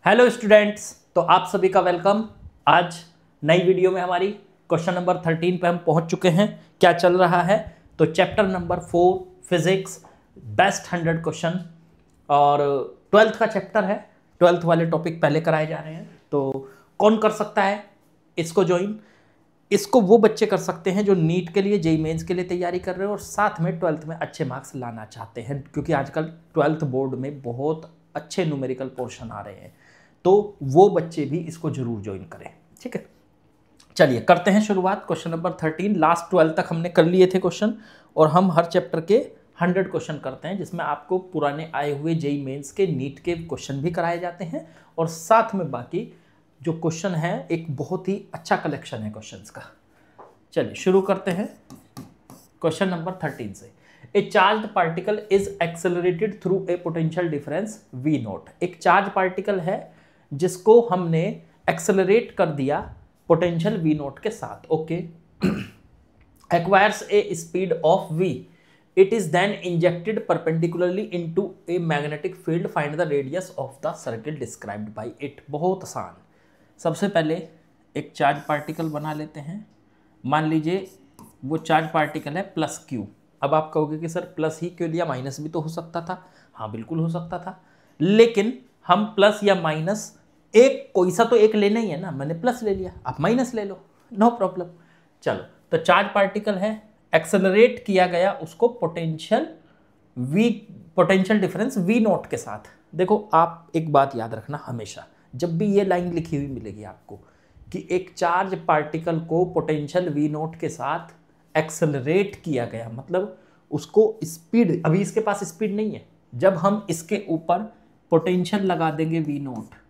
Hello students, तो आप सभी का वेलकम। आज नई वीडियो में हमारी क्वेश्चन नंबर 13 पे हम पहुंच चुके हैं। क्या चल रहा है? तो chapter number 4 physics best 100 question और 12th का चैप्टर है। 12th वाले टॉपिक पहले कराए जा रहे हैं। तो कौन कर सकता है इसको ज्वाइन? इसको वो बच्चे कर सकते हैं जो नीट के लिए, जेईई मेंस के लिए तैयारी कर रहे हैं और साथ में 12th में अच्छे मार्क्स लाना चाहते हैं, क्योंकि आजकल 12th बोर्ड में बहुत अच्छे न्यूमेरिकल पोर्शन आ रहे हैं। तो वो बच्चे भी इसको जरूर ज्वाइन करें। ठीक है, चलिए करते हैं शुरुआत। क्वेश्चन नंबर 13 लास्ट 12 तक हमने कर लिए थे क्वेश्चन, और हम हर चैप्टर के 100 क्वेश्चन करते हैं, जिसमें आपको पुराने आए हुए जेईई मेंस के, नीट के क्वेश्चन भी कराए जाते हैं और साथ में बाकी जो क्वेश्चन है, एक बहुत ही अच्छा कलेक्शन है क्वेश्चंस का। चलिए शुरू करते हैं क्वेश्चन नंबर 13 से। A charge particle is accelerated through a potential difference V naught. एक चार्ज पार्टिकल है जिसको हमने एक्सेलरेट कर दिया पोटेंशियल वी नोट के साथ। Okay, acquires a speed of V, it is then injected perpendicularly into a magnetic field, find the radius of the circle described by it. बहुत आसान। सबसे पहले एक चार्ज पार्टिकल बना लेते हैं। मान लीजिए वो चार्ज पार्टिकल है प्लस क्यू। अब आप कहोगे कि सर प्लस ही क्यों लिया, माइनस भी तो हो सकता था। हाँ बिल्कुल हो सकता था, लेकिन हम प्लस या माइनस एक कोई सा तो एक लेना ही है ना। मैंने प्लस ले लिया, आप माइनस ले लो, नो प्रॉब्लम। चलो, तो चार्ज पार्टिकल है, एक्सेलरेट किया गया उसको पोटेंशियल डिफरेंस वी नोट के साथ। देखो, आप एक बात याद रखना हमेशा, जब भी ये लाइन लिखी हुई मिलेगी आपको कि एक चार्ज पार्टिकल को पोटेंशियल वी नोट के साथ एक्सेलरेट किया गया, मतलब उसको स्पीड, अभी इसके पास स्पीड नहीं है, जब हम इसके ऊपर पोटेंशियल लगा देंगे वी नोट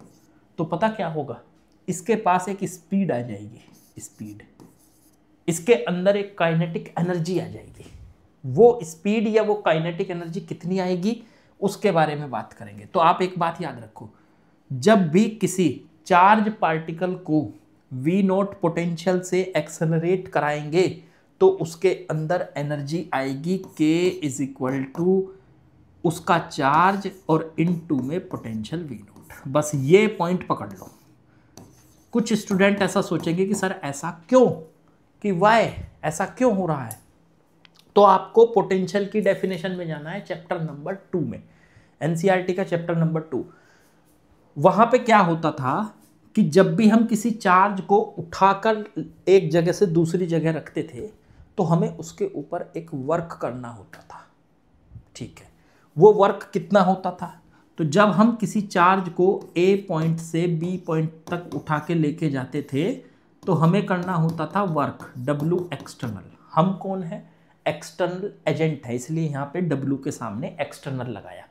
तो पता क्या होगा, इसके पास एक स्पीड आ जाएगी। स्पीड, इसके अंदर एक काइनेटिक एनर्जी आ जाएगी। वो स्पीड या वो काइनेटिक एनर्जी कितनी आएगी उसके बारे में बात करेंगे। तो आप एक बात याद रखो, जब भी किसी चार्ज पार्टिकल को वी नोट पोटेंशियल से एक्सेलरेट कराएंगे तो उसके अंदर एनर्जी आएगी K इज इक्वल टू उसका चार्ज और इनटू में पोटेंशियल वी नोट। बस ये पॉइंट पकड़ लो। कुछ स्टूडेंट ऐसा सोचेंगे कि सर ऐसा क्यों, कि वाई ऐसा क्यों हो रहा है। तो आपको पोटेंशियल की डेफिनेशन में जाना है चैप्टर नंबर 2 में, एनसीईआरटी का चैप्टर नंबर 2। वहां पे क्या होता था कि जब भी हम किसी चार्ज को उठाकर एक जगह से दूसरी जगह रखते थे तो हमें उसके ऊपर एक वर्क करना होता था। ठीक है, वो वर्क कितना होता था? तो जब हम किसी चार्ज को A पॉइंट से B पॉइंट तक उठा के लेके जाते थे तो हमें करना होता था वर्क W एक्सटर्नल। हम कौन है? एक्सटर्नल एजेंट है, इसलिए यहाँ पे W के सामने एक्सटर्नल लगाया।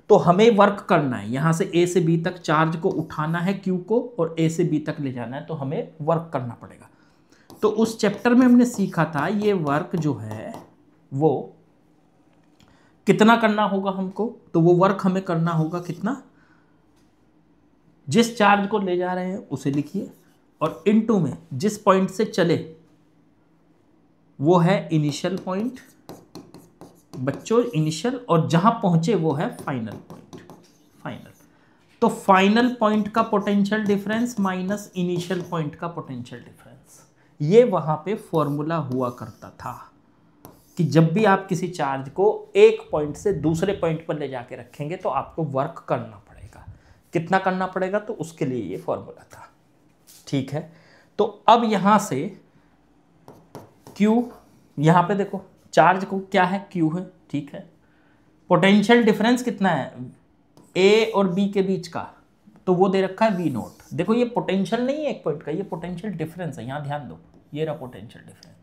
तो हमें वर्क करना है, यहाँ से A से B तक चार्ज को उठाना है Q को, और A से B तक ले जाना है, तो हमें वर्क करना पड़ेगा। तो उस चैप्टर में हमने सीखा था ये वर्क जो है वो कितना करना होगा हमको। तो वो वर्क हमें करना होगा कितना, जिस चार्ज को ले जा रहे हैं उसे लिखिए, और इनटू में जिस पॉइंट से चले वो है इनिशियल पॉइंट बच्चों, इनिशियल, और जहां पहुंचे वो है फाइनल पॉइंट, फाइनल। तो फाइनल पॉइंट का potential difference minus initial point का पोटेंशियल डिफरेंस, ये वहां पे फॉर्मूला हुआ करता था कि जब भी आप किसी चार्ज को एक पॉइंट से दूसरे पॉइंट पर ले जाके रखेंगे तो आपको वर्क करना पड़ेगा। कितना करना पड़ेगा? तो उसके लिए ये फॉर्मूला था। ठीक है, तो अब यहां से Q, यहां पे देखो चार्ज को क्या है, Q है। ठीक है, पोटेंशियल डिफरेंस कितना है A और B के बीच का, तो वो दे रखा है वी नोट। देखो ये पोटेंशियल नहीं है एक पॉइंट का, ये पोटेंशियल डिफरेंस है। यहां ध्यान दो, ये रहा पोटेंशियल डिफरेंस,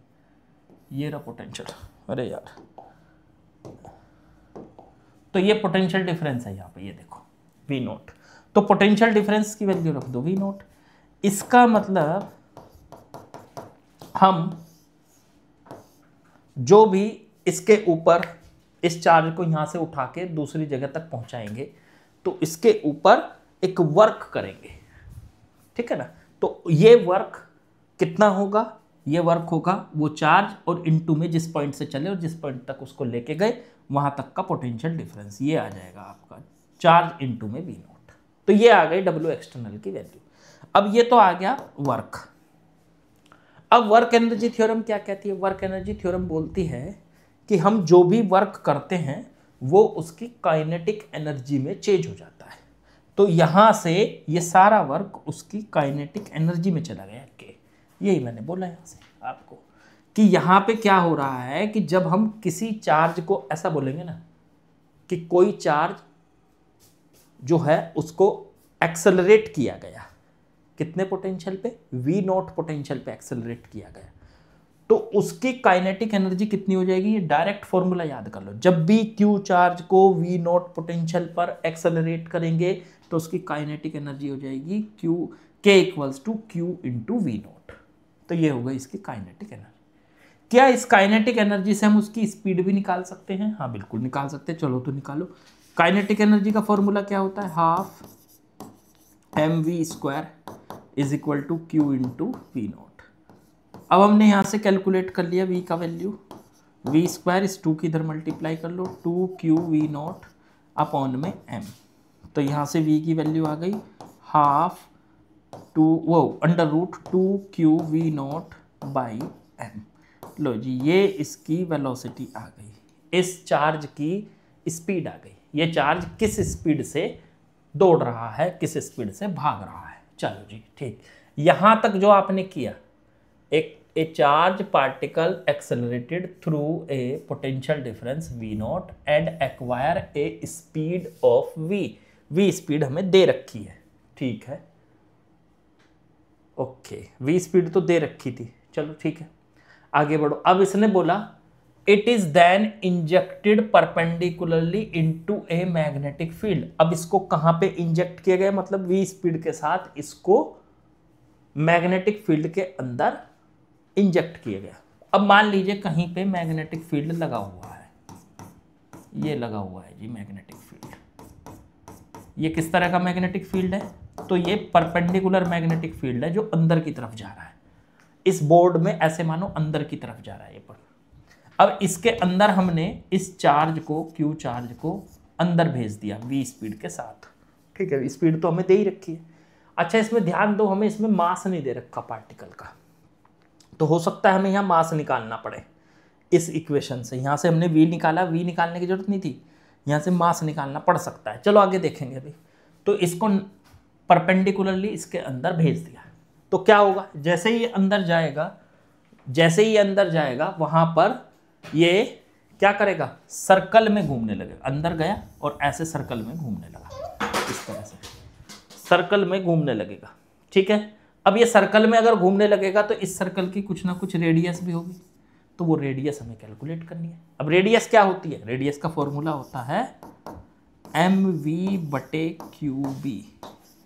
ये रहा पोटेंशियल, अरे यार, तो ये पोटेंशियल डिफरेंस है यहाँ पे, ये देखो वी नोट। तो पोटेंशियल डिफरेंस की वैल्यू रख दो वी नोट। इसका मतलब हम जो भी इसके ऊपर इस चार्ज को यहां से उठा के दूसरी जगह तक पहुंचाएंगे तो इसके ऊपर एक वर्क करेंगे। ठीक है ना, तो ये वर्क कितना होगा? ये वर्क होगा वो चार्ज और इनटू में जिस पॉइंट से चले और जिस पॉइंट तक उसको लेके गए वहां तक का पोटेंशियल डिफरेंस, ये आ जाएगा आपका चार्ज इनटू में वी नोट। तो ये आ गई W एक्सटर्नल की वैल्यू। अब ये तो आ गया वर्क। अब वर्क एनर्जी थ्योरम क्या कहती है? वर्क एनर्जी थ्योरम बोलती है कि हम जो भी वर्क करते हैं वो उसकी काइनेटिक एनर्जी में चेंज हो जाता है। तो यहां से ये सारा वर्क उसकी काइनेटिक एनर्जी में चला गया के। यही मैंने बोला यहां से आपको कि यहां पे क्या हो रहा है कि जब हम किसी चार्ज को ऐसा बोलेंगे ना कि कोई चार्ज जो है उसको एक्सेलरेट किया गया, कितने पोटेंशियल पे? V नॉट पोटेंशियल पे एक्सेलरेट किया गया, तो उसकी काइनेटिक एनर्जी कितनी हो जाएगी? ये डायरेक्ट फॉर्मूला याद कर लो। जब भी Q चार्ज को V नॉट पोटेंशियल पर एक्सेलरेट करेंगे तो उसकी काइनेटिक एनर्जी हो जाएगी K equals to Q into V naught. तो ये होगा इसकी काइनेटिक एनर्जी। क्या इस काइनेटिक एनर्जी से हम उसकी स्पीड भी निकाल सकते हैं? हाँ बिल्कुल निकाल सकते हैं। चलो तो निकालो। काइनेटिक एनर्जी का फॉर्मूला क्या होता है? Half mv square is equal to Q into V naught. अब हमने यहाँ से कैलकुलेट कर लिया v का वैल्यू। v स्क्वायर इस 2 की इधर मल्टीप्लाई कर लो, 2Q v नॉट अपॉन में m। तो यहाँ से v की वैल्यू आ गई half under root 2Q v naught by m। लो जी, ये इसकी वेलोसिटी आ गई, इस चार्ज की स्पीड आ गई। ये चार्ज किस स्पीड से दौड़ रहा है, किस स्पीड से भाग रहा है। चलो जी ठीक, यहां तक जो आपने किया, ए charge particle accelerated through a potential difference v not and acquire a speed of v speed हमें दे रखी है, ठीक है, ओके, v स्पीड तो दे रखी थी। चलो ठीक है, आगे बढ़ो। अब इसने बोला it is then injected perpendicularly into a magnetic field. अब इसको कहां पे इंजेक्ट किया गया? मतलब v स्पीड के साथ इसको मैग्नेटिक फील्ड के अंदर इंजेक्ट किया गया। अब मान लीजिए कहीं पे मैग्नेटिक फील्ड लगा हुआ है, ये लगा हुआ है जी मैग्नेटिक फील्ड। ये किस तरह का मैग्नेटिक फील्ड है? तो ये परपेंडिकुलर मैग्नेटिक फील्ड है जो अंदर की तरफ जा रहा है। इस बोर्ड में ऐसे मानो अंदर की तरफ जा रहा है ये पर। अब इसके अंदर हमने इस चार्ज को, Q चार्ज को अंदर भेज दिया v स्पीड के साथ, ठीक है, स्पीड तो हमें दे ही रखी है। अच्छा इसमें ध्यान दो, हमें इसमें मास नहीं दे रखा पार्टिकल का, तो हो सकता है हमें यहाँ मास निकालना पड़े इस इक्वेशन से। यहाँ से हमने v निकाला, v निकालने की जरूरत नहीं थी, यहाँ से मास निकालना पड़ सकता है। चलो आगे देखेंगे अभी। तो इसको परपेंडिकुलरली इसके अंदर भेज दिया, तो क्या होगा? जैसे ही अंदर जाएगा वहां पर ये क्या करेगा? सर्कल में घूमने लगेगा। अंदर गया और ऐसे सर्कल में घूमने लगा, इस तरह से सर्कल में घूमने लगेगा, ठीक है। अब ये सर्कल में अगर घूमने लगेगा तो इस सर्कल की कुछ ना कुछ रेडियस भी होगी, तो वो रेडियस हमें कैलकुलेट करनी है। अब रेडियस क्या होती है? रेडियस का फॉर्मूला होता है mv/qb।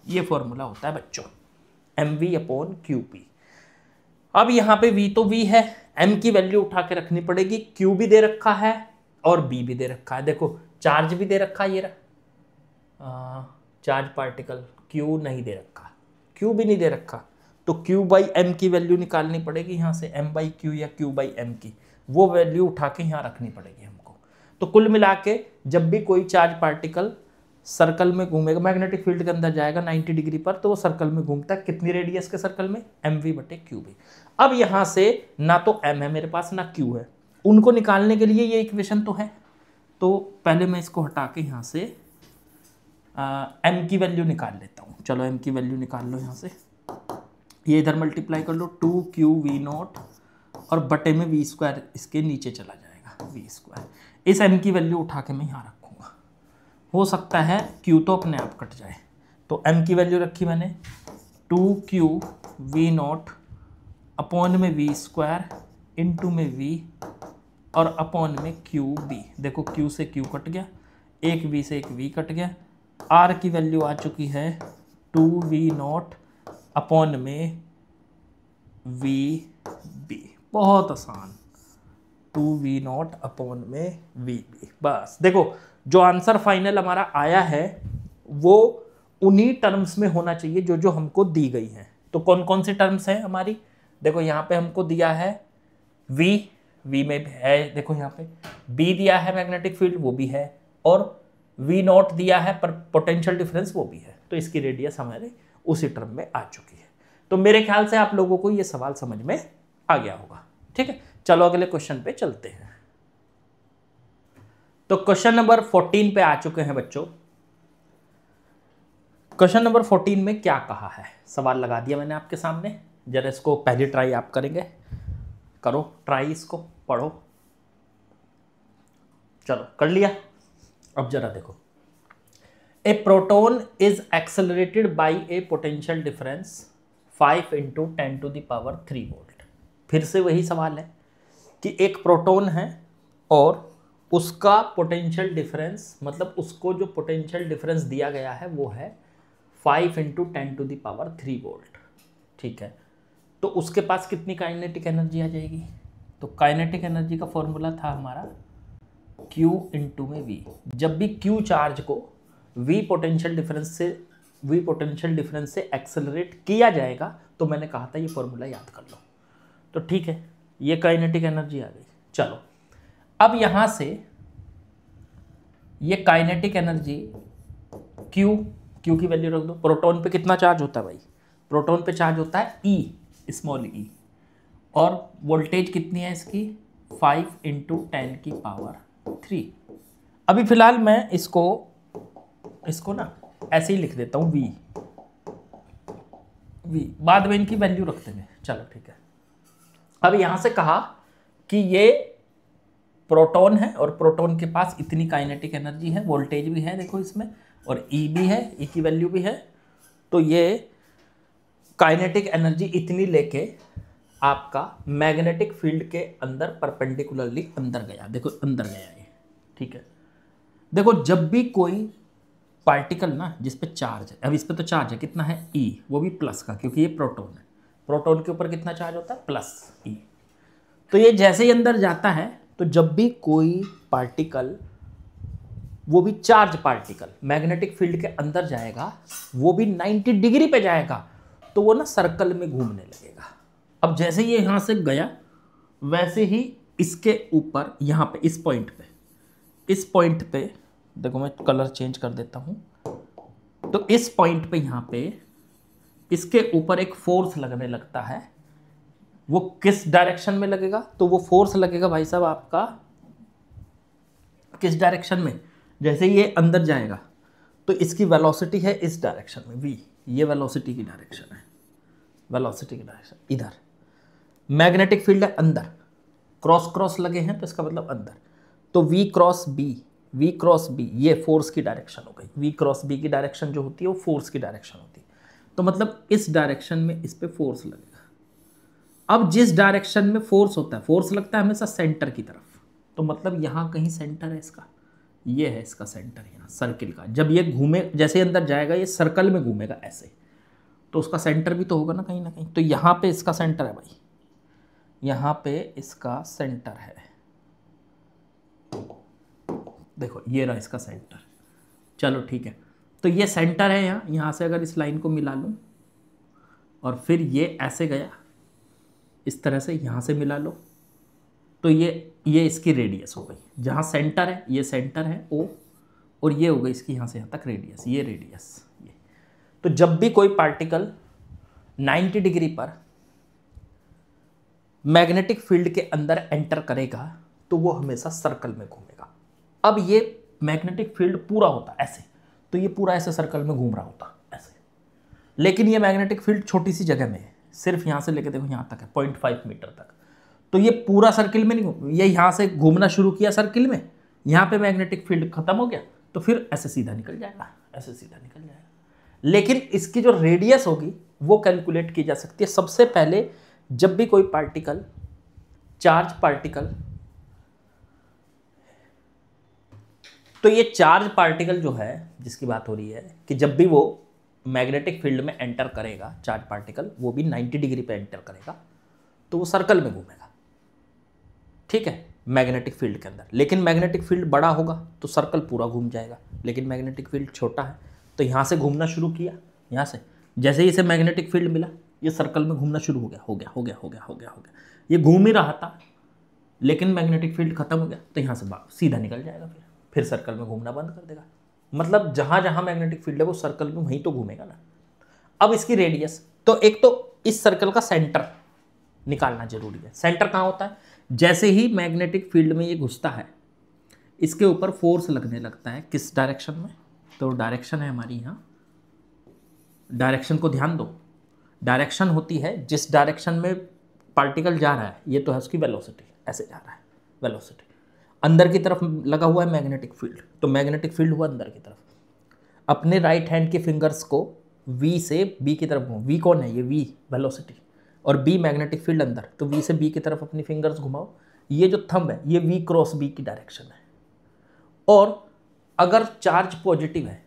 ये फॉर्मूला होता है बच्चों, mv/qb। अब यहाँ पे v तो v है, m की वैल्यू उठा के रखनी पड़ेगी। q भी दे रखा है और b भी दे रखा है। देखो चार्ज भी दे रखा है, ये रहा चार्ज पार्टिकल। q नहीं दे रखा, q भी नहीं दे रखा, तो q/m की वैल्यू निकालनी पड़ेगी यहाँ से, m/q या q/m की वो वैल्यू उठा के यहाँ रखनी पड़ेगी हमको। तो कुल मिला के जब भी कोई चार्ज पार्टिकल सर्कल में घूमेगा, मैग्नेटिक फील्ड के अंदर जाएगा 90 डिग्री पर, तो वो सर्कल में घूमता है कितनी रेडियस के सर्कल में? mv/qb। अब यहाँ से ना तो m है मेरे पास ना q है, उनको निकालने के लिए ये इक्वेशन तो है, तो पहले मैं इसको हटा के यहाँ से m की वैल्यू निकाल लेता हूँ। चलो m की वैल्यू निकाल लो यहाँ से, ये इधर मल्टीप्लाई कर लो 2Q v नॉट और बटे में v स्क्वायर इसके नीचे चला जाएगा v स्क्वायर। इस m की वैल्यू उठा के मैं यहाँ रखूँगा, हो सकता है q तो अपने आप कट जाए। तो m की वैल्यू रखी मैंने 2Q v नॉट अपॉन में v स्क्वायर इंटू में v और अपॉन में QB। देखो q से q कट गया, एक v से एक v कट गया। r की वैल्यू आ चुकी है 2v नॉट अपॉन में VB। बहुत आसान, 2v नॉट अपॉन में VB। बस देखो जो आंसर फाइनल हमारा आया है वो उन्हीं टर्म्स में होना चाहिए जो जो हमको दी गई हैं। तो कौन कौन सी टर्म्स हैं हमारी? देखो यहाँ पे हमको दिया है V में है, देखो यहाँ पे B दिया है मैग्नेटिक फील्ड, वो भी है, और V नॉट दिया है पर पोटेंशियल डिफरेंस, वो भी है। तो इसकी रेडियस हमारे उसी टर्म में आ चुकी है। तो मेरे ख्याल से आप लोगों को ये सवाल समझ में आ गया होगा। ठीक है, चलो अगले क्वेश्चन पे चलते हैं। तो क्वेश्चन नंबर 14 पे आ चुके हैं बच्चों। क्वेश्चन नंबर 14 में क्या कहा है, सवाल लगा दिया मैंने आपके सामने, जरा इसको पहली ट्राई आप करेंगे, करो ट्राई, इसको पढ़ो। चलो कर लिया। अब जरा देखो, a proton is accelerated by a potential difference 5 × 10⁻³ volt. फिर से वही सवाल है कि एक प्रोटॉन है और उसका पोटेंशियल डिफरेंस, मतलब उसको जो पोटेंशियल डिफरेंस दिया गया है वो है 5 × 10⁻³ वोल्ट। ठीक है, तो उसके पास कितनी काइनेटिक एनर्जी आ जाएगी? तो काइनेटिक एनर्जी का फॉर्मूला था हमारा Q × V। जब भी Q चार्ज को V पोटेंशियल डिफरेंस से एक्सेलरेट किया जाएगा, तो मैंने कहा था ये फॉर्मूला याद कर लो। तो ठीक है, ये काइनेटिक एनर्जी आ गई। चलो अब यहां से ये काइनेटिक एनर्जी Q की वैल्यू रख दो। प्रोटॉन पे कितना चार्ज होता है भाई? प्रोटॉन पे चार्ज होता है E, स्मॉल e, और वोल्टेज कितनी है इसकी? 5 × 10⁻³ अभी फिलहाल मैं इसको ना ऐसे ही लिख देता हूँ V, बाद में इनकी वैल्यू रख देंगे। चलो ठीक है। अब यहां से कहा कि ये प्रोटॉन है और प्रोटॉन के पास इतनी काइनेटिक एनर्जी है, वोल्टेज भी है देखो इसमें, और E भी है, E की वैल्यू भी है। तो ये काइनेटिक एनर्जी इतनी लेके आपका मैग्नेटिक फील्ड के अंदर परपेंडिकुलरली अंदर गया। देखो अंदर गया ये। ठीक है, देखो जब भी कोई पार्टिकल ना जिस पे चार्ज है, अब इस पे तो चार्ज है, कितना है? E, वो भी प्लस का, क्योंकि ये प्रोटॉन है। प्रोटॉन के ऊपर कितना चार्ज होता है? +E। तो ये जैसे ही अंदर जाता है, तो जब भी कोई पार्टिकल, वो भी चार्ज पार्टिकल, मैग्नेटिक फील्ड के अंदर जाएगा, वो भी 90 डिग्री पे जाएगा, तो वो ना सर्कल में घूमने लगेगा। अब जैसे ये यहां से गया, वैसे ही इसके ऊपर यहां पे इस पॉइंट पे देखो, मैं कलर चेंज कर देता हूं। तो इस पॉइंट पे यहां पे इसके ऊपर एक फोर्स लगने लगता है। वो किस डायरेक्शन में लगेगा? तो वो फोर्स लगेगा भाई साहब आपका किस डायरेक्शन में? जैसे ये अंदर जाएगा तो इसकी वेलोसिटी है इस डायरेक्शन में, v, ये वेलोसिटी की डायरेक्शन है, वेलोसिटी की डायरेक्शन इधर। मैग्नेटिक फील्ड है अंदर, क्रॉस लगे हैं तो इसका मतलब अंदर। तो v क्रॉस b ये फोर्स की डायरेक्शन हो गई। v क्रॉस b की डायरेक्शन जो होती है वो फोर्स की डायरेक्शन होती है। तो मतलब इस डायरेक्शन में इस पे फोर्स लगेगा। अब जिस डायरेक्शन में फोर्स होता है, फोर्स लगता है हमेशा सेंटर की तरफ, तो मतलब यहाँ कहीं सेंटर है इसका, ये है इसका सेंटर यहाँ सर्किल का। जब ये घूमे, जैसे अंदर जाएगा ये सर्कल में घूमेगा ऐसे, तो उसका सेंटर भी तो होगा ना कहीं ना कहीं। तो यहाँ पे इसका सेंटर है भाई, यहाँ पे इसका सेंटर है। देखो ये रहा इसका सेंटर। चलो ठीक है, तो ये सेंटर है यहाँ से अगर इस लाइन को मिला लूँ और फिर ये ऐसे गया इस तरह से, यहाँ से मिला लो, तो ये इसकी रेडियस हो गई। जहाँ सेंटर है, ये सेंटर है O, और ये हो गई इसकी यहाँ से यहाँ तक रेडियस, ये रेडियस ये। तो जब भी कोई पार्टिकल 90 डिग्री पर मैग्नेटिक फील्ड के अंदर एंटर करेगा तो वो हमेशा सर्कल में घूमेगा। अब ये मैग्नेटिक फील्ड पूरा होता ऐसे, तो ये पूरा ऐसे सर्कल में घूम रहा होता ऐसे, लेकिन ये मैग्नेटिक फील्ड छोटी सी जगह में है, सिर्फ यहाँ से लेके देखो यहाँ तक है 0.5 मीटर तक। तो ये पूरा सर्किल में नहीं घूम, ये यहाँ से घूमना शुरू किया सर्किल में, यहाँ पे मैग्नेटिक फील्ड खत्म हो गया, तो फिर ऐसे सीधा निकल जाएगा, ऐसे सीधा निकल जाएगा। लेकिन इसकी जो रेडियस होगी वो कैलकुलेट की जा सकती है। सबसे पहले जब भी कोई पार्टिकल, चार्ज पार्टिकल, तो ये चार्ज पार्टिकल जो है जिसकी बात हो रही है कि जब भी वो मैग्नेटिक फील्ड में एंटर करेगा, चार्ज पार्टिकल, वो भी 90 डिग्री पे एंटर करेगा, तो वो सर्कल में घूमेगा। ठीक है, मैग्नेटिक फील्ड के अंदर। लेकिन मैग्नेटिक फील्ड बड़ा होगा तो सर्कल पूरा घूम जाएगा, लेकिन मैग्नेटिक फील्ड छोटा है तो यहाँ से घूमना शुरू किया, यहाँ से जैसे ही इसे मैग्नेटिक फील्ड मिला ये सर्कल में घूमना शुरू हो गया। ये घूम ही रहा था, लेकिन मैग्नेटिक फील्ड खत्म हो गया तो यहाँ से सीधा निकल जाएगा, फिर सर्कल में घूमना बंद कर देगा। मतलब जहां जहां मैग्नेटिक फील्ड है वो सर्कल में वहीं तो घूमेगा ना। अब इसकी रेडियस, तो एक तो इस सर्कल का सेंटर निकालना जरूरी है। सेंटर कहाँ होता है? जैसे ही मैग्नेटिक फील्ड में ये घुसता है इसके ऊपर फोर्स लगने लगता है। किस डायरेक्शन में? तो डायरेक्शन है हमारी यहाँ, डायरेक्शन को ध्यान दो। डायरेक्शन होती है जिस डायरेक्शन में पार्टिकल जा रहा है, ये तो है उसकी वेलोसिटी, ऐसे जा रहा है वेलोसिटी। अंदर की तरफ लगा हुआ है मैग्नेटिक फील्ड, तो मैग्नेटिक फील्ड हुआ अंदर की तरफ। अपने राइट हैंड के फिंगर्स को V से B की तरफ घुमाओ। V कौन है? ये V वेलोसिटी, और B मैग्नेटिक फील्ड अंदर, तो V से B की तरफ अपनी फिंगर्स घुमाओ। ये जो थंब है ये V क्रॉस B की डायरेक्शन है। और अगर चार्ज पॉजिटिव है,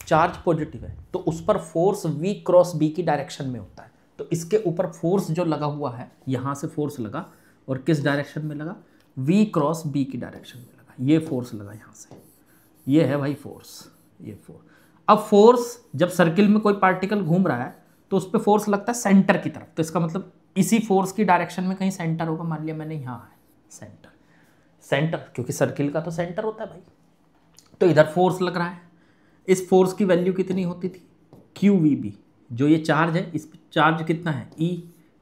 चार्ज पॉजिटिव है तो उस पर फोर्स V क्रॉस B की डायरेक्शन में होता है। तो इसके ऊपर फोर्स जो लगा हुआ है, यहां से फोर्स लगा और किस डायरेक्शन में लगा? V क्रॉस B की डायरेक्शन में लगा। ये फोर्स लगा यहां से, ये है भाई फोर्स, ये फोर्स। अब फोर्स जब सर्किल में कोई पार्टिकल घूम रहा है तो उस पर फोर्स लगता है सेंटर की तरफ, तो इसका मतलब इसी फोर्स की डायरेक्शन में कहीं सेंटर होगा। मान लिया मैंने यहाँ है सेंटर, सेंटर क्योंकि सर्किल का तो सेंटर होता है भाई। तो इधर फोर्स लग रहा है, इस फोर्स की वैल्यू कितनी होती थी? QVB। जो ये चार्ज है, इस चार्ज कितना है? E,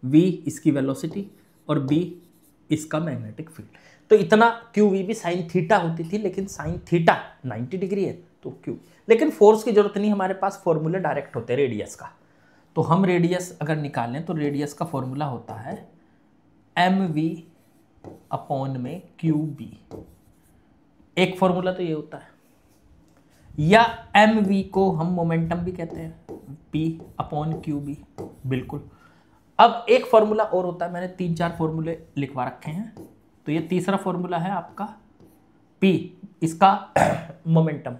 V इसकी वेलोसिटी और B इसका मैग्नेटिक फील्ड। तो इतना QVB साइन थीटा होती थी, लेकिन साइन थीटा 90 डिग्री है तो Q। लेकिन फोर्स की जरूरत नहीं, हमारे पास फॉर्मूला डायरेक्ट होते हैं रेडियस का। तो हम रेडियस अगर निकालें तो रेडियस का फॉर्मूला होता है MV अपॉन में QB। एक फॉर्मूला तो ये होता है, या MV को हम मोमेंटम भी कहते हैं, P अपॉन QB। बिल्कुल। अब एक फॉर्मूला और होता है, मैंने 3-4 फॉर्मूले लिखवा रखे हैं। तो ये तीसरा फॉर्मूला है आपका P, इसका मोमेंटम।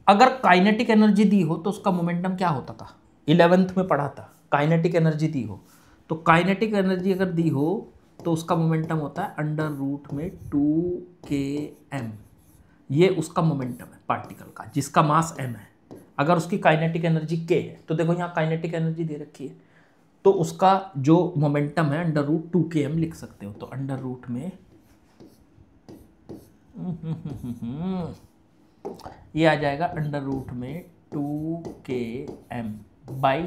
अगर काइनेटिक एनर्जी दी हो तो उसका मोमेंटम क्या होता था? 11th में पढ़ा था। काइनेटिक एनर्जी दी हो तो काइनेटिक एनर्जी अगर दी हो तो उसका मोमेंटम होता है अंडर रूट में 2km। ये उसका मोमेंटम है पार्टिकल का, जिसका मास m है। अगर उसकी काइनेटिक एनर्जी k है, तो देखो यहाँ काइनेटिक एनर्जी दे रखी है, तो उसका जो मोमेंटम है अंडर रूट 2km लिख सकते हो। तो अंडर रूट में ये आ जाएगा अंडर रूट में 2km बाई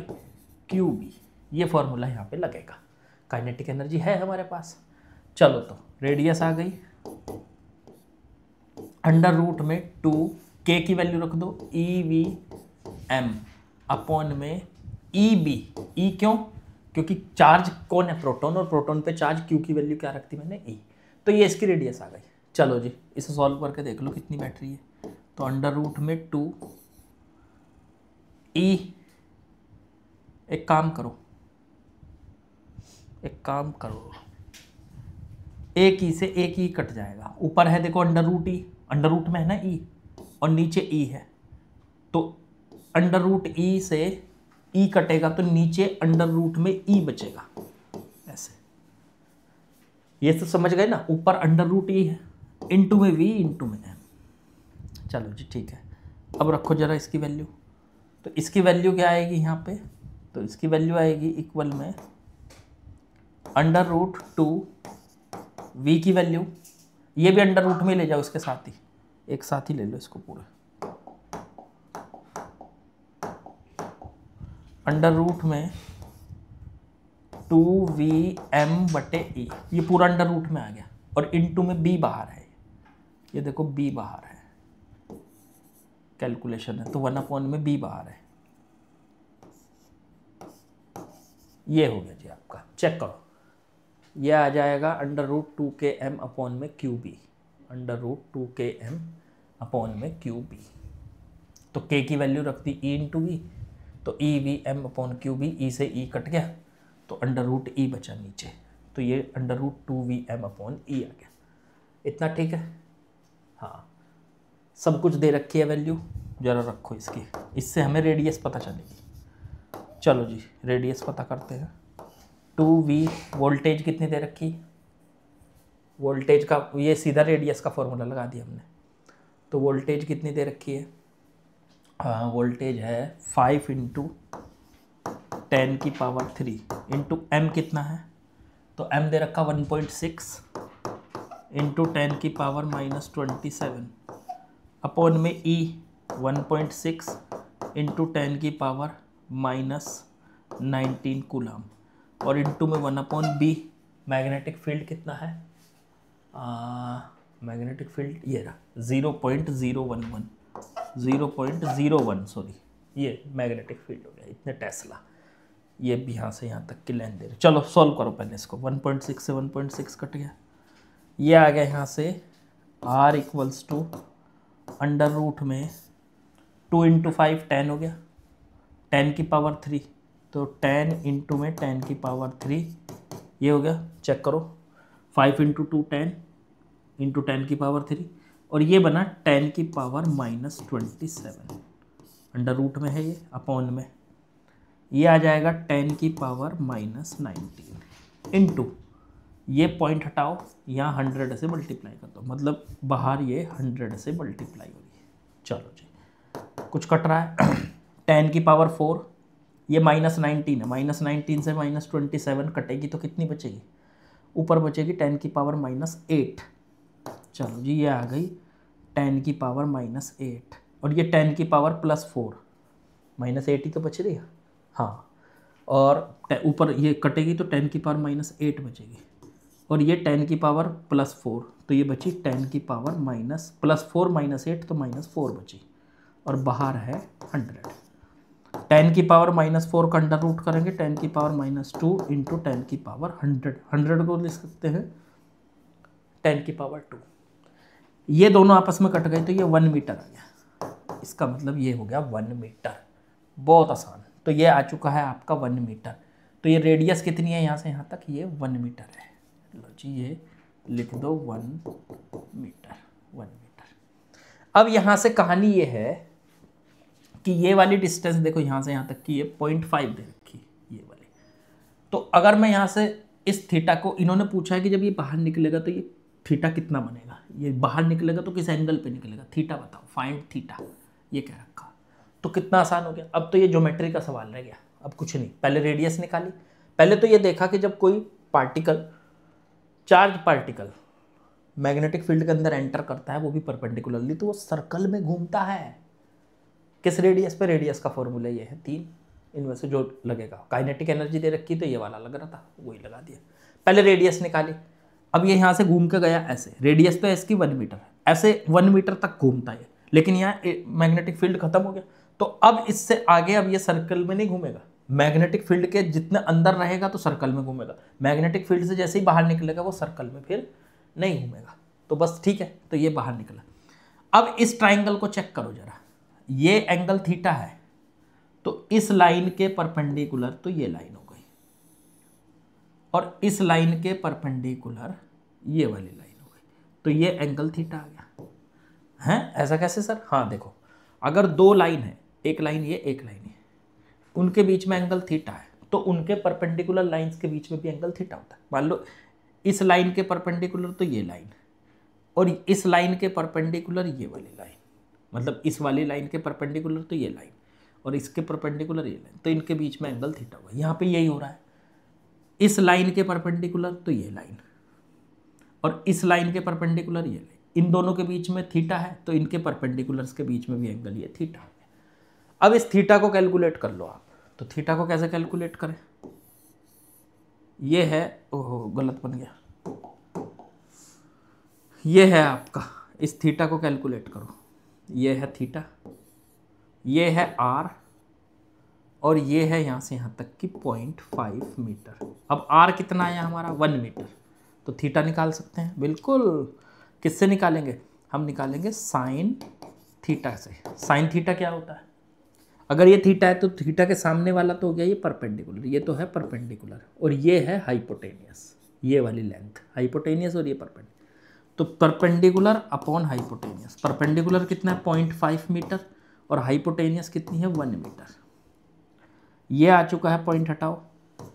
QB। ये फॉर्मूला यहाँ पे लगेगा। काइनेटिक एनर्जी है हमारे पास। चलो तो रेडियस आ गई, अंडर रूट में 2k की वैल्यू रख दो EVM अपॉन में EB। E क्यों? क्योंकि चार्ज कौन है? प्रोटॉन, और प्रोटॉन पे चार्ज Q की वैल्यू क्या रखती मैंने? E। तो ये इसकी रेडियस आ गई। चलो जी इसे सॉल्व करके देख लो कितनी बैठ रही है। तो अंडर रूट में 2 E, एक काम करो, एक ई से एक ई कट जाएगा। ऊपर है देखो अंडर रूट ई, अंडर रूट में है ना ई, और नीचे ई है, तो अंडर रूट ई से ई कटेगा तो नीचे अंडर रूट में ई बचेगा। ऐसे ये तो समझ गए ना। ऊपर अंडर रूट ई है, इंटू में वी, इंटू में एम। चलो जी ठीक है। अब रखो जरा इसकी वैल्यू। तो इसकी वैल्यू क्या आएगी यहाँ पे? तो इसकी वैल्यू आएगी इक्वल में अंडर रूट 2 वी की वैल्यू, ये भी अंडर रूट में ले जाओ इसके साथ ही, एक साथ ही ले लो इसको पूरा। अंडर रूट में 2VM बटे ई, ये पूरा अंडर रूट में आ गया, और इनटू में बी बाहर है। ये देखो बी बाहर है, कैलकुलेशन है तो 1 अपॉन में बी बाहर है। ये हो गया जी आपका, चेक करो। ये आ जाएगा अंडर रूट 2km अपॉन में QB, under root 2km upon में QB। तो k की वैल्यू रखती E इंटू वी, तो EVM अपॉन QB, E से E कट गया तो अंडर रूट E बचा नीचे, तो ये under root 2VM upon E आ गया। इतना ठीक है? हाँ, सब कुछ दे रखी है वैल्यू, जरा रखो इसकी, इससे हमें रेडियस पता चलेगी। चलो जी रेडियस पता करते हैं। 2V, वोल्टेज कितनी दे रखी? वोल्टेज का ये सीधा रेडियस का फॉर्मूला लगा दिया हमने। तो वोल्टेज कितनी दे रखी है? हाँ, वोल्टेज है 5 इंटू 10 की पावर 3 इंटू एम कितना है? तो एम दे रखा 1.6 इंटू 10 की पावर -27 अपॉन में ई 1.6 इंटू 10 की पावर -19 कूलम, और इंटू में 1/b। मैग्नेटिक फील्ड कितना है? मैग्नेटिक फील्ड ये रहा 0.001 सॉरी, ये मैग्नेटिक फील्ड हो गया, इतने टेस्ला। ये भी यहाँ से यहाँ तक की लेन दे रहे। चलो सॉल्व करो पहले इसको। 1.6 से 1.6 कट गया, ये आ गया यहाँ से R equals to under root में 2 इंटू 5 10 हो गया, 10 की पावर 3, तो 10 इंटू में 10 की पावर 3 ये हो गया। चेक करो, 5 इंटू 2 10 इंटू 10 की पावर 3, और ये बना 10 की पावर -27। अंडर रूट में है ये, अपॉन में ये आ जाएगा 10 की पावर -19 इंटू, ये पॉइंट हटाओ, यहाँ 100 से मल्टीप्लाई कर दो, मतलब बाहर ये 100 से मल्टीप्लाई हो रही है। चलो जी, कुछ कट रहा है। 10 की पावर 4, ये -19 है, -19 से -27 कटेगी तो कितनी बचेगी? ऊपर बचेगी 10 की पावर -8। चलो जी, ये आ गई 10 की पावर -8, और ये 10 की पावर +4, -8 ही तो बच रही है। हाँ, और ऊपर ये कटेगी तो 10 की पावर -8 बचेगी, और ये 10 की पावर +4, तो ये बची 10 की पावर +4 -8 तो -4 बची, और बाहर है 100। 10 की पावर -4 का अंडर रूट करेंगे, 10 की पावर -2 इंटू 10 की पावर 100 को लिख सकते हैं 10 की पावर 2। ये दोनों आपस में कट गए तो ये 1 मीटर आ गया। इसका मतलब ये हो गया 1 मीटर। बहुत आसान। तो ये आ चुका है आपका 1 मीटर। तो ये रेडियस कितनी है यहाँ से यहाँ तक? ये 1 मीटर है। लो जी, ये लिख दो 1 मीटर, 1 मीटर। अब यहाँ से कहानी ये है कि ये वाली डिस्टेंस देखो यहाँ से यहाँ तक की ये 0.5 दे रखी, ये वाली। तो अगर मैं यहाँ से इस थीटा को, इन्होंने पूछा है कि जब ये बाहर निकलेगा तो ये थीटा कितना बनेगा, ये बाहर निकलेगा तो किस एंगल पे निकलेगा, थीटा बताओ, फाइंड थीटा, ये कह रखा। तो कितना आसान हो गया। अब तो ये ज्योमेट्री का सवाल रह गया। अब कुछ नहीं, पहले रेडियस निकाली। पहले तो ये देखा कि जब कोई particle, charge particle magnetic field के अंदर एंटर करता है, वो भी परपेंडिकुलरली, तो वो सर्कल में घूमता है। किस रेडियस पे? रेडियस का फॉर्मूला ये है 3, इनमें से जो लगेगा। काइनेटिक एनर्जी दे रखी तो ये वाला लग रहा था, वही लगा दिया। पहले रेडियस निकाली। अब ये यहाँ से घूम के गया ऐसे, रेडियस तो इसकी 1 मीटर है, ऐसे 1 मीटर तक घूमता है, लेकिन यहाँ मैग्नेटिक फील्ड खत्म हो गया। तो अब इससे आगे अब ये सर्कल में नहीं घूमेगा, मैग्नेटिक फील्ड के जितने अंदर रहेगा तो सर्कल में घूमेगा। मैग्नेटिक फील्ड से जैसे ही बाहर निकलेगा वो सर्कल में फिर नहीं घूमेगा। तो बस ठीक है, तो ये बाहर निकला। अब इस ट्राइंगल को चेक करो जरा, ये एंगल थीटा है, तो इस लाइन के परपेंडिकुलर तो ये लाइन हो गई, और इस लाइन के परपेंडिकुलर ये वाली लाइन हो गई, तो ये एंगल थीटा आ गया। हैं, ऐसा कैसे सर? हाँ देखो, अगर दो लाइन है, एक लाइन ये, एक लाइन ये, उनके बीच में एंगल थीटा है, तो उनके परपेंडिकुलर लाइंस के बीच में भी एंगल थीटा होता है। मान लो इस लाइन के परपेंडिकुलर तो ये लाइन, और इस लाइन के परपेंडिकुलर ये वाली लाइन, मतलब इस वाली लाइन के परपेंडिकुलर तो ये लाइन, और इसके परपेंडिकुलर ये लाइन, तो इनके बीच में एंगल थीटा होगा। यहाँ पे यही हो रहा है, इस लाइन के परपेंडिकुलर तो ये लाइन, और इस लाइन के परपेंडिकुलर ये लाइन, इन दोनों के बीच में थीटा है, तो इनके परपेंडिकुलर्स के बीच में भी एंगल ये थीटा हो गया। अब इस थीटा को कैलकुलेट कर लो आप। तो थीटा को कैसे कैलकुलेट करें? ये है, ओहो गलत बन गया, ये है आपका, इस थीटा को कैलकुलेट करो। ये है थीटा, ये है आर, और ये है यहाँ से यहाँ तक की 0.5 मीटर। अब आर कितना आया हमारा? 1 मीटर। तो थीटा निकाल सकते हैं, बिल्कुल। किससे निकालेंगे? हम निकालेंगे साइन थीटा से। साइन थीटा क्या होता है? अगर ये थीटा है तो थीटा के सामने वाला तो हो गया ये परपेंडिकुलर, ये तो है परपेंडिकुलर, और ये है हाइपोटेनियस, ये वाली लेंथ हाइपोटेनियस, और ये परपेंडिकुलर। तो परपेंडिकुलर अपॉन हाइपोटेनियस, परपेंडिकुलर कितना है? 0.5 मीटर, और हाइपोटेनियस कितनी है? 1 मीटर। ये आ चुका है, पॉइंट हटाओ,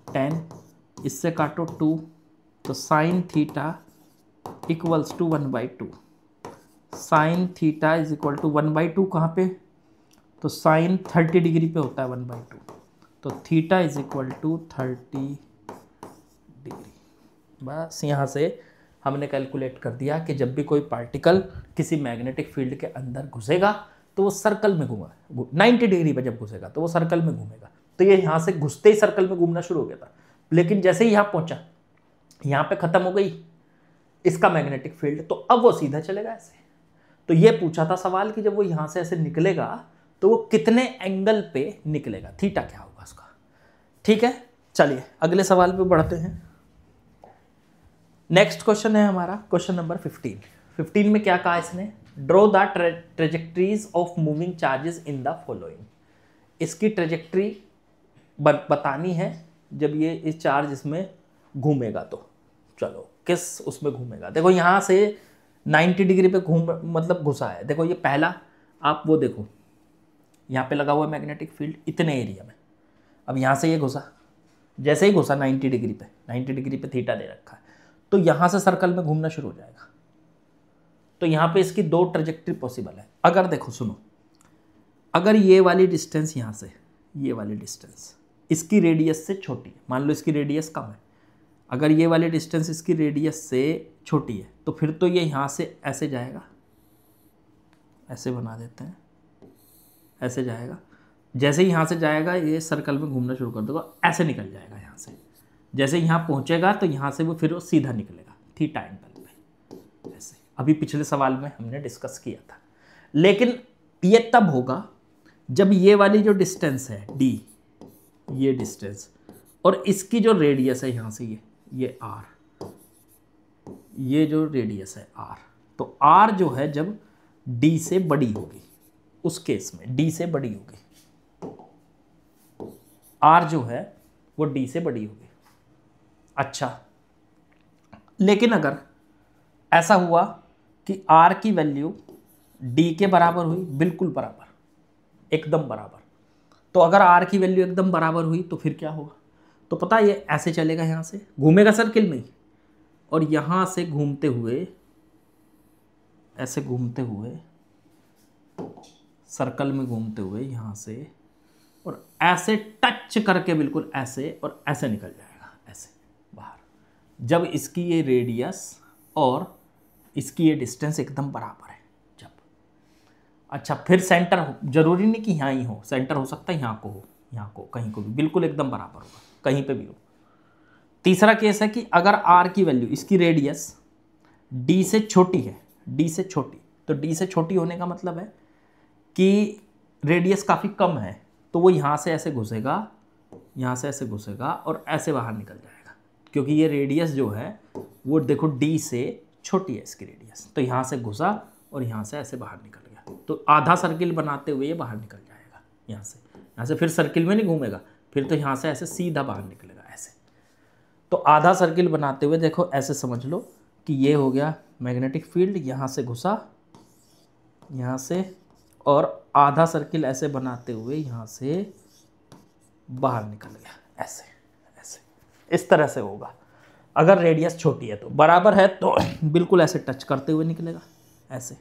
10, इससे काटो 2, तो sine theta equals to 1/2। Sine theta is equal to 1/2 कहाँ पे? तो साइन 30 डिग्री पे होता है 1/2, तो theta is equal to 30 degree. बस यहाँ से हमने कैलकुलेट कर दिया कि जब भी कोई पार्टिकल किसी मैग्नेटिक फील्ड के अंदर घुसेगा तो वो सर्कल में घूमेगा, 90 डिग्री पे जब घुसेगा तो वो सर्कल में घूमेगा। तो ये यहाँ से घुसते ही सर्कल में घूमना शुरू हो गया था, लेकिन जैसे ही यहाँ पहुंचा, यहाँ पे खत्म हो गई इसका मैग्नेटिक फील्ड, तो अब वो सीधा चलेगा ऐसे। तो ये पूछा था सवाल कि जब वो यहाँ से ऐसे निकलेगा तो वो कितने एंगल पे निकलेगा, थीटा क्या होगा उसका। ठीक है, चलिए अगले सवाल पे बढ़ते हैं। नेक्स्ट क्वेश्चन है हमारा क्वेश्चन नंबर 15 में क्या कहा इसने, draw the trajectories of moving charges in the following. इसकी ट्रेजेक्टरी बतानी है जब ये इस चार्ज इसमें घूमेगा, तो चलो किस उसमें घूमेगा। देखो यहाँ से 90 डिग्री पे मतलब घुसा है। देखो ये पहला, आप वो देखो यहाँ पे लगा हुआ है मैग्नेटिक फील्ड इतने एरिया में। अब यहाँ से ये घुसा, जैसे ही घुसा 90 डिग्री पे थीटा दे रखा है, तो यहाँ से सर्कल में घूमना शुरू हो जाएगा। तो यहाँ पे इसकी दो ट्रेजेक्टरी पॉसिबल है। अगर देखो सुनो, अगर ये वाली डिस्टेंस यहाँ से, ये वाली डिस्टेंस इसकी रेडियस से छोटी है, मान लो इसकी रेडियस कम है, अगर ये वाली डिस्टेंस इसकी रेडियस से छोटी है तो फिर तो ये यहाँ से ऐसे जाएगा, ऐसे बना देते हैं, ऐसे जाएगा। जैसे ही यहाँ से जाएगा ये सर्कल में घूमना शुरू कर देगा, ऐसे निकल जाएगा यहाँ से। जैसे यहाँ पहुँचेगा तो यहाँ से वो सीधा निकलेगा थीटा एंगल में, ऐसे। अभी पिछले सवाल में हमने डिस्कस किया था। लेकिन ये तब होगा जब ये वाली जो डिस्टेंस है d, ये डिस्टेंस और इसकी जो रेडियस है यहाँ से ये r, ये जो रेडियस है r, तो r जो है जब d से बड़ी होगी, उस केस में d से बड़ी होगी, r जो है वो d से बड़ी होगी। अच्छा, लेकिन अगर ऐसा हुआ कि r की वैल्यू d के बराबर हुई, बिल्कुल बराबर, एकदम बराबर, तो अगर r की वैल्यू एकदम बराबर हुई तो फिर क्या होगा, तो पता है ये ऐसे चलेगा, यहाँ से घूमेगा सर्किल में, और यहाँ से घूमते हुए, ऐसे घूमते हुए, सर्कल में घूमते हुए यहाँ से, और ऐसे टच करके बिल्कुल ऐसे और ऐसे निकल जाएगा, ऐसे बाहर, जब इसकी ये रेडियस और इसकी ये डिस्टेंस एकदम बराबर है जब। अच्छा, फिर सेंटर जरूरी नहीं कि यहाँ ही हो, सेंटर हो सकता है यहाँ को हो, यहाँ को, कहीं को भी, बिल्कुल एकदम बराबर होगा, कहीं पे भी हो। तीसरा केस है कि अगर r की वैल्यू, इसकी रेडियस d से छोटी है, d से छोटी, तो d से छोटी होने का मतलब है कि रेडियस काफ़ी कम है, तो वो यहाँ से ऐसे घुसेगा, यहाँ से ऐसे घुसेगा और ऐसे बाहर निकल जाएगा, क्योंकि ये रेडियस जो है वो देखो d से छोटी है इसकी रेडियस, तो यहाँ से घुसा और यहाँ से ऐसे बाहर निकल गया, तो आधा सर्किल बनाते हुए ये बाहर निकल जाएगा यहाँ से फिर सर्किल में नहीं घूमेगा, फिर तो यहाँ से ऐसे सीधा बाहर निकलेगा ऐसे। तो आधा सर्किल बनाते हुए देखो ऐसे समझ लो कि ये हो गया मैग्नेटिक फील्ड, यहाँ से घुसा, यहाँ से, और आधा सर्किल ऐसे बनाते हुए यहाँ से बाहर निकल गया, ऐसे ऐसे, इस तरह से होगा। अगर रेडियस छोटी है तो, बराबर है तो बिल्कुल ऐसे टच करते हुए निकलेगा, ऐसे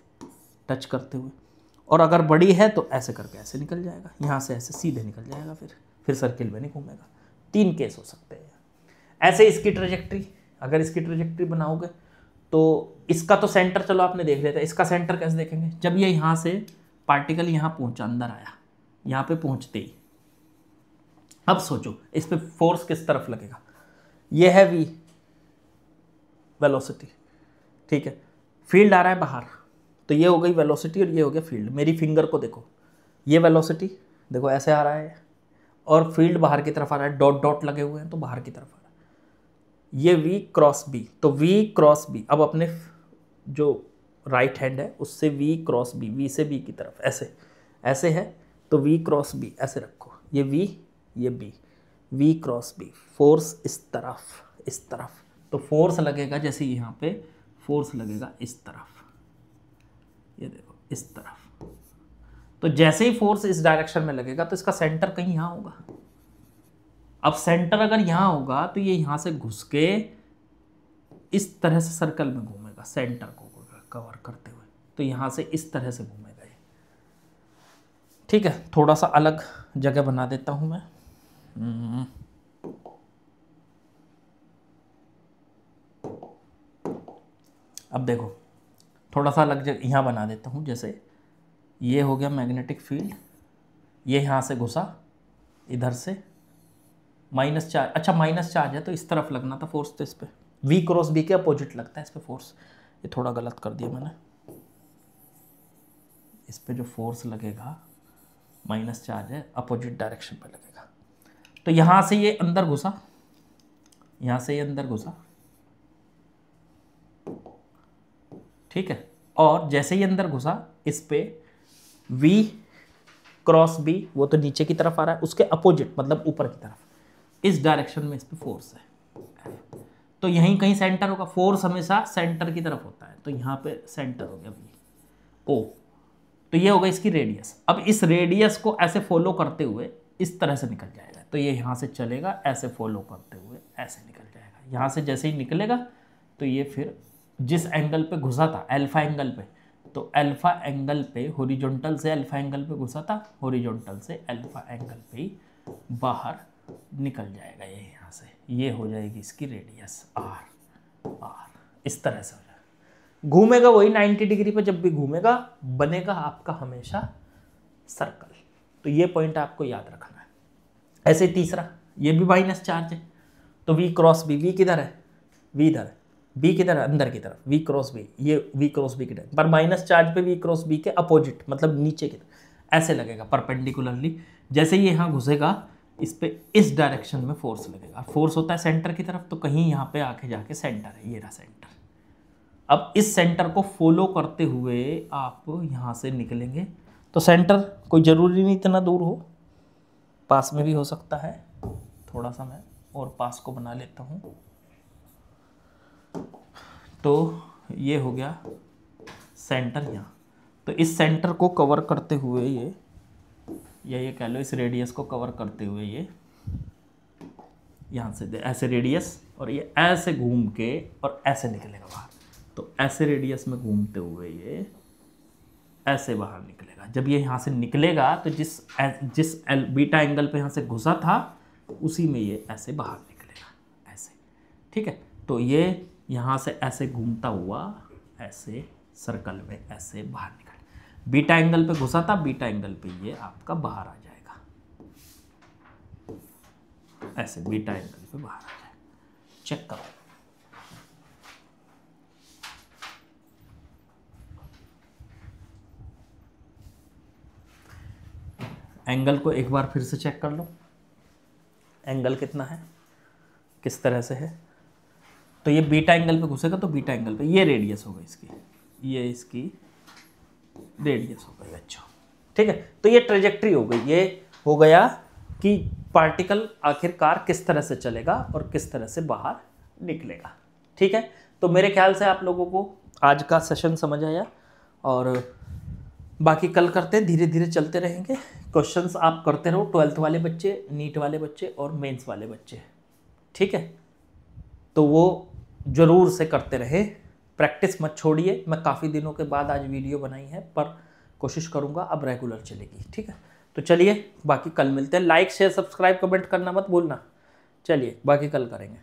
टच करते हुए, और अगर बड़ी है तो ऐसे करके ऐसे निकल जाएगा, यहाँ से ऐसे सीधे निकल जाएगा, फिर सर्किल में नहीं घूमेगा। 3 केस हो सकते हैं। ऐसे इसकी ट्रेजेक्ट्री, अगर इसकी ट्रेजेक्ट्री बनाओगे तो इसका तो सेंटर चलो आपने देख लिया था, इसका सेंटर कैसे देखेंगे, जब ये यहाँ से पार्टिकल यहाँ पहुँचा, अंदर आया, यहाँ पे पहुँचते ही, अब सोचो इस पे फोर्स किस तरफ लगेगा, ये है v वेलोसिटी, ठीक है, फील्ड आ रहा है बाहर, तो ये हो गई वेलोसिटी और ये हो गया फील्ड। मेरी फिंगर को देखो, ये वेलोसिटी देखो ऐसे आ रहा है और फील्ड बाहर की तरफ आ रहा है, डॉट डॉट लगे हुए हैं तो बाहर की तरफ आ रहा है, ये v क्रॉस b, तो v क्रॉस b, अब अपने जो राइट हैंड है उससे v क्रॉस b, v से b की तरफ ऐसे ऐसे है, तो v क्रॉस b ऐसे रखो, ये v ये b, v cross b, force इस तरफ, तो फोर्स लगेगा जैसे यहाँ पे फोर्स लगेगा इस तरफ, ये देखो इस तरफ, तो जैसे ही फोर्स इस डायरेक्शन में लगेगा तो इसका सेंटर कहीं यहाँ होगा। अब सेंटर अगर यहाँ होगा तो ये यहाँ से घुस के इस तरह से सर्कल में घूमेगा, सेंटर को कवर करते हुए, तो यहाँ से इस तरह से घूमेगा ये। ठीक है, थोड़ा सा अलग जगह बना देता हूँ मैं, अब देखो थोड़ा सा अलग जगह यहाँ बना देता हूँ, जैसे ये हो गया मैग्नेटिक फील्ड, ये यहाँ से घुसा इधर से, माइनस चार्ज, अच्छा माइनस चार्ज है तो इस तरफ लगना था फोर्स, तो इस पर V क्रॉस B के अपोजिट लगता है इस पर फोर्स। ये थोड़ा गलत कर दिया मैंने, इस पे जो फोर्स लगेगा माइनस चार्ज है, अपोजिट डायरेक्शन पे लगेगा। तो यहाँ से ये अंदर घुसा, यहाँ से ये अंदर घुसा, ठीक है, और जैसे ही अंदर घुसा इस पे V क्रॉस B, वो तो नीचे की तरफ आ रहा है, उसके अपोजिट मतलब ऊपर की तरफ, इस डायरेक्शन में इस पे फोर्स है। तो यहीं कहीं सेंटर होगा, फोर्स हमेशा सेंटर की तरफ होता है, तो यहाँ पे सेंटर हो गया V O। तो ये होगा इसकी रेडियस। अब इस रेडियस को ऐसे फॉलो करते हुए इस तरह से निकल जाएगा, तो ये यहाँ से चलेगा, ऐसे फॉलो करते हुए ऐसे निकल जाएगा। यहाँ से जैसे ही निकलेगा तो ये फिर जिस एंगल पे घुसा था, अल्फा एंगल पे, तो अल्फा एंगल पे हॉरिजॉन्टल से अल्फा एंगल पे घुसा था, हॉरिजॉन्टल से अल्फा एंगल पे ही बाहर निकल जाएगा ये यहाँ से। ये हो जाएगी इसकी रेडियस R। इस तरह से हो जाएगा, घूमेगा वही 90 डिग्री पे, जब भी घूमेगा बनेगा आपका हमेशा सर्कल। तो ये पॉइंट आपको याद रखना है। ऐसे तीसरा, ये भी माइनस चार्ज है, तो V क्रॉस B, V किधर है, V इधर है, B किधर है, अंदर की तरफ, V क्रॉस B, ये V क्रॉस B की तरफ, पर माइनस चार्ज पे V क्रॉस B के अपोजिट मतलब नीचे की तरफ ऐसे लगेगा परपेंडिकुलरली। जैसे ये यहाँ घुसेगा इस पे, इस डायरेक्शन में फोर्स लगेगा, फोर्स होता है सेंटर की तरफ, तो कहीं यहाँ पे आके जाके सेंटर है, ये रहा सेंटर। अब इस सेंटर को फॉलो करते हुए आप यहाँ से निकलेंगे, तो सेंटर कोई ज़रूरी नहीं इतना दूर हो, पास में भी हो सकता है। थोड़ा सा मैं और पास को बना लेता हूँ। तो ये हो गया सेंटर यहाँ, तो इस सेंटर को कवर करते हुए ये कह लो, इस रेडियस को कवर करते हुए ये यहाँ से ऐसे रेडियस, और ये ऐसे घूम के और ऐसे निकलेगा बाहर। तो ऐसे रेडियस में घूमते हुए ये ऐसे बाहर निकलेगा। जब ये यहाँ से निकलेगा तो जिस बीटा एंगल पे यहाँ से घुसा था उसी में ये ऐसे बाहर निकलेगा, ऐसे, ठीक है। तो ये यहाँ से ऐसे घूमता हुआ ऐसे सर्कल में ऐसे बाहर निकल, बीटा एंगल पे घुसा था, बीटा एंगल पे ये आपका बाहर आ जाएगा, ऐसे बीटा एंगल पे बाहर आ जाएगा। चेक करो, एंगल को एक बार फिर से चेक कर लो, एंगल कितना है, किस तरह से है। तो ये बीटा एंगल पे घुसेगा, तो बीटा एंगल पे ये रेडियस होगा इसकी, ये इसकी रेडियस हो गई। अच्छा, ठीक है। तो ये ट्रेजेक्ट्री हो गई, ये हो गया कि पार्टिकल आखिरकार किस तरह से चलेगा और किस तरह से बाहर निकलेगा, ठीक है। तो मेरे ख्याल से आप लोगों को आज का सेशन समझ आया, और बाकी कल करते हैं, धीरे धीरे चलते रहेंगे। क्वेश्चंस आप करते रहो, 12th वाले बच्चे, नीट वाले बच्चे और मेंस वाले बच्चे, ठीक है। तो वो ज़रूर से करते रहे, प्रैक्टिस मत छोड़िए। मैं काफ़ी दिनों के बाद आज वीडियो बनाई है, पर कोशिश करूँगा अब रेगुलर चलेगी, ठीक है। तो चलिए बाकी कल मिलते हैं। लाइक शेयर सब्सक्राइब कमेंट करना मत भूलना। चलिए बाकी कल करेंगे।